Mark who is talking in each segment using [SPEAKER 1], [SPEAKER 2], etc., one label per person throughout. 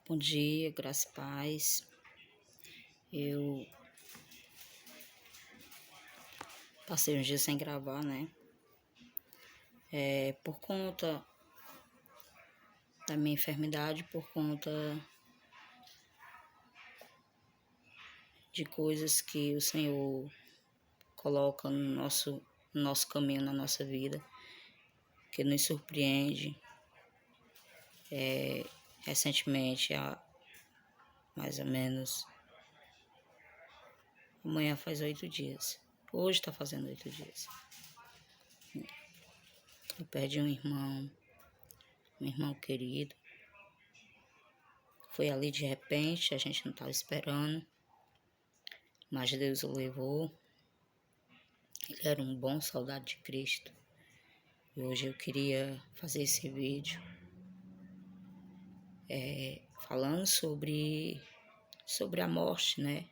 [SPEAKER 1] Bom dia, graça e paz. Eu passei uns dias sem gravar, né? Por conta da minha enfermidade, por conta de coisas que o Senhor coloca no nosso caminho, na nossa vida, que nos surpreende. Recentemente, há mais ou menos, amanhã faz 8 dias. Hoje está fazendo 8 dias. Eu perdi um irmão querido. Foi ali de repente, a gente não estava esperando, mas Deus o levou. Ele era um bom soldado de Cristo. E hoje eu queria fazer esse vídeo falando sobre a morte, né?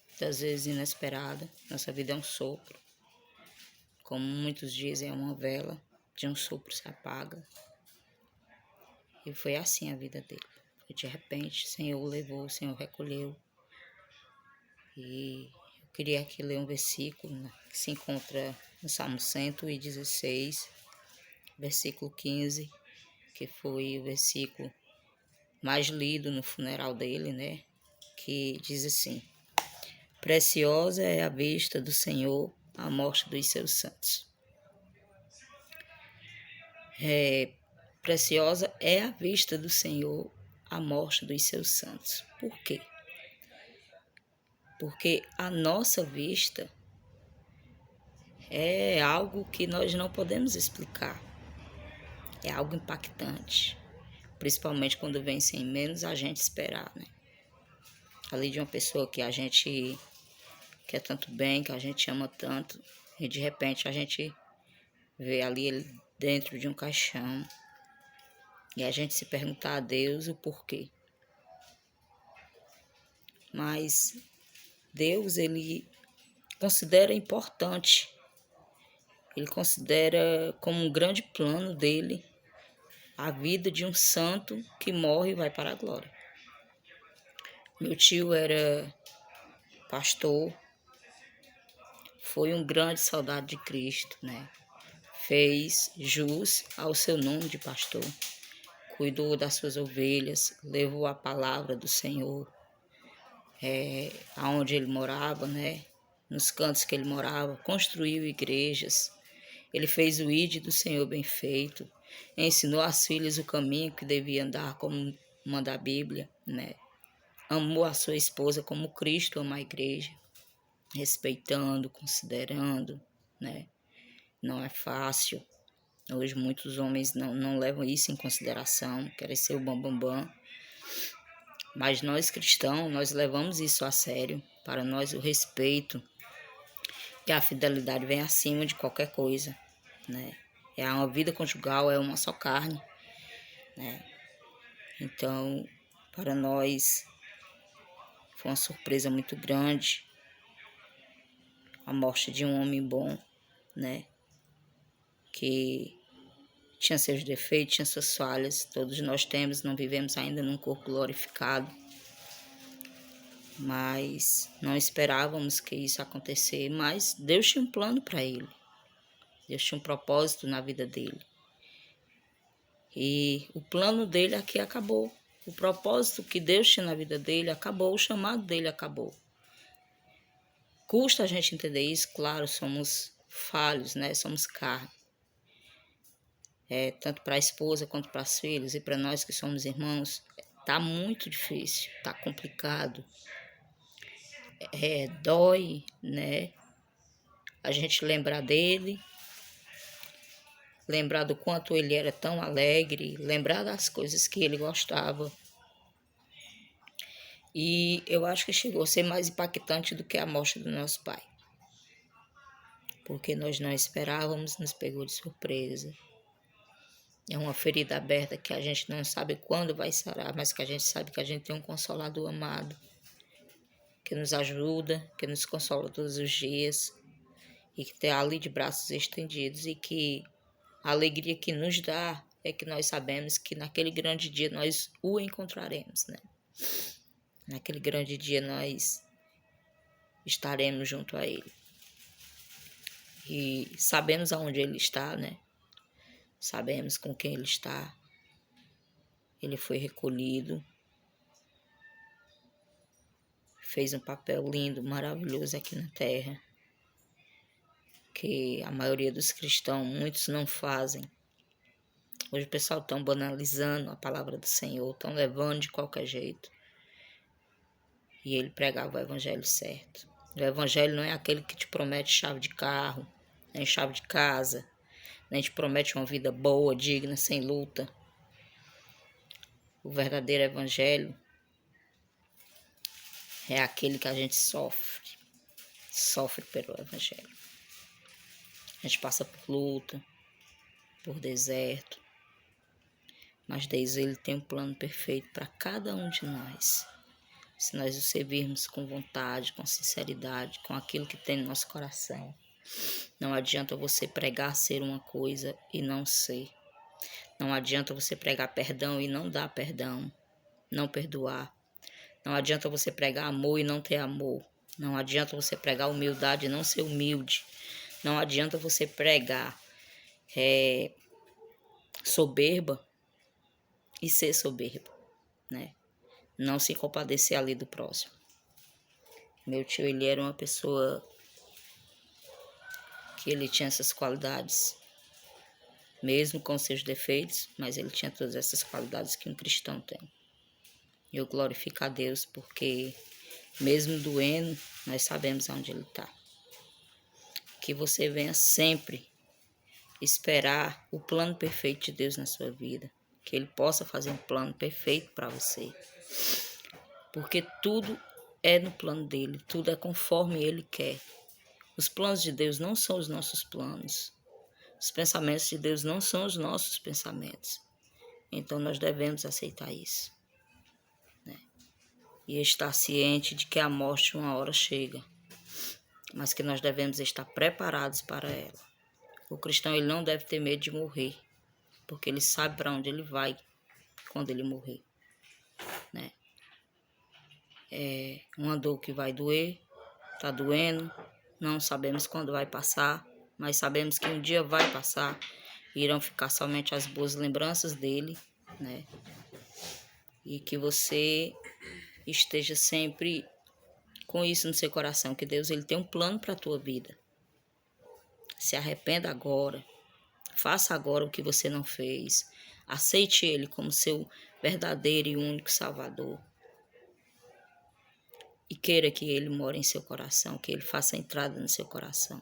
[SPEAKER 1] Muitas vezes inesperada. Nossa vida é um sopro. Como muitos dizem, é uma vela, de um sopro se apaga. E foi assim a vida dele. Foi de repente, o Senhor o levou, o Senhor recolheu. E eu queria aqui ler um versículo, né, que se encontra no Salmo 116, versículo 15, que foi o versículo mais lido no funeral dele, né? Que diz assim: preciosa é a vista do Senhor a morte dos seus santos. Preciosa é a vista do Senhor a morte dos seus santos. Por quê? Porque a nossa vista é algo que nós não podemos explicar. É algo impactante, principalmente quando vem sem menos a gente esperar, né? Ali de uma pessoa que a gente quer tanto bem, que a gente ama tanto, e de repente a gente vê ali ele dentro de um caixão, e a gente se perguntar a Deus o porquê. Mas Deus, ele considera importante, ele considera como um grande plano dele a vida de um santo que morre e vai para a glória. Meu tio era pastor, foi um grande soldado de Cristo, né? Fez jus ao seu nome de pastor, cuidou das suas ovelhas, levou a palavra do Senhor aonde ele morava, né? Nos cantos que ele morava, construiu igrejas. Ele fez o ide do Senhor bem feito, ensinou às filhas o caminho que devia andar, como manda a Bíblia, né? Amou a sua esposa como Cristo ama a igreja, respeitando, considerando, né? Não é fácil. Hoje muitos homens não levam isso em consideração, querem ser o bambambam. Mas nós cristãos, nós levamos isso a sério. Para nós o respeito e a fidelidade vem acima de qualquer coisa, né? É uma vida conjugal, é uma só carne, né? Então, para nós foi uma surpresa muito grande a morte de um homem bom, né? Que tinha seus defeitos, tinha suas falhas, todos nós temos, não vivemos ainda num corpo glorificado, mas não esperávamos que isso acontecesse, mas Deus tinha um plano para ele, Deus tinha um propósito na vida dele, e o plano dele aqui acabou, o propósito que Deus tinha na vida dele acabou, o chamado dele acabou. Custa a gente entender isso, claro, somos falhos, né? Somos carne. Tanto para a esposa quanto para as filhas, e para nós que somos irmãos, tá muito difícil, tá complicado, dói, né? A gente lembrar dele, lembrar do quanto ele era tão alegre, lembrar das coisas que ele gostava. E eu acho que chegou a ser mais impactante do que a morte do nosso pai, porque nós não esperávamos, nos pegou de surpresa. É uma ferida aberta que a gente não sabe quando vai sarar, mas que a gente sabe que a gente tem um Consolador amado, que nos ajuda, que nos consola todos os dias, e que está ali de braços estendidos, e que a alegria que nos dá é que nós sabemos que naquele grande dia nós o encontraremos, né? Naquele grande dia nós estaremos junto a Ele. E sabemos aonde Ele está, né? Sabemos com quem Ele está. Ele foi recolhido. Fez um papel lindo, maravilhoso aqui na terra. Que a maioria dos cristãos, muitos não fazem. Hoje o pessoal está banalizando a palavra do Senhor, estão levando de qualquer jeito. E ele pregava o evangelho certo. O evangelho não é aquele que te promete chave de carro, nem chave de casa, nem te promete uma vida boa, digna, sem luta. O verdadeiro evangelho é aquele que a gente sofre pelo evangelho. A gente passa por luta, por deserto, mas Deus ele tem um plano perfeito para cada um de nós. Se nós o servirmos com vontade, com sinceridade, com aquilo que tem no nosso coração. Não adianta você pregar ser uma coisa e não ser. Não adianta você pregar perdão e não dar perdão, não perdoar. Não adianta você pregar amor e não ter amor. Não adianta você pregar humildade e não ser humilde. Não adianta você pregar soberba e ser soberbo, né? Não se compadecer ali do próximo. Meu tio, ele era uma pessoa que ele tinha essas qualidades, mesmo com seus defeitos, mas ele tinha todas essas qualidades que um cristão tem. Eu glorifico a Deus porque, mesmo doendo, nós sabemos onde Ele está. Que você venha sempre esperar o plano perfeito de Deus na sua vida. Que Ele possa fazer um plano perfeito para você. Porque tudo é no plano dEle, tudo é conforme Ele quer. Os planos de Deus não são os nossos planos. Os pensamentos de Deus não são os nossos pensamentos. Então nós devemos aceitar isso. E estar ciente de que a morte uma hora chega, mas que nós devemos estar preparados para ela. O cristão ele não deve ter medo de morrer, porque ele sabe para onde ele vai quando ele morrer, né? É uma dor que vai doer, tá doendo, não sabemos quando vai passar, mas sabemos que um dia vai passar, irão ficar somente as boas lembranças dele, né? E que você esteja sempre com isso no seu coração, que Deus ele tem um plano para a tua vida. Se arrependa agora, faça agora o que você não fez, aceite Ele como seu verdadeiro e único Salvador. E queira que Ele more em seu coração, que Ele faça a entrada no seu coração.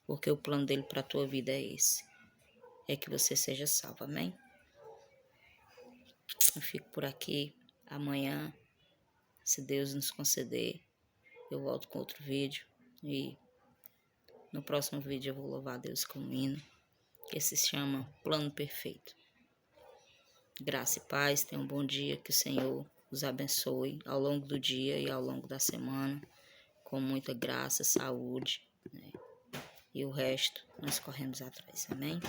[SPEAKER 1] Porque o plano dele para a tua vida é esse, é que você seja salvo, amém? Eu fico por aqui, amanhã, se Deus nos conceder, eu volto com outro vídeo e no próximo vídeo eu vou louvar a Deus com um hino que se chama Plano Perfeito. Graça e paz, tenha um bom dia, que o Senhor os abençoe ao longo do dia e ao longo da semana, com muita graça, saúde, né? E o resto nós corremos atrás, amém?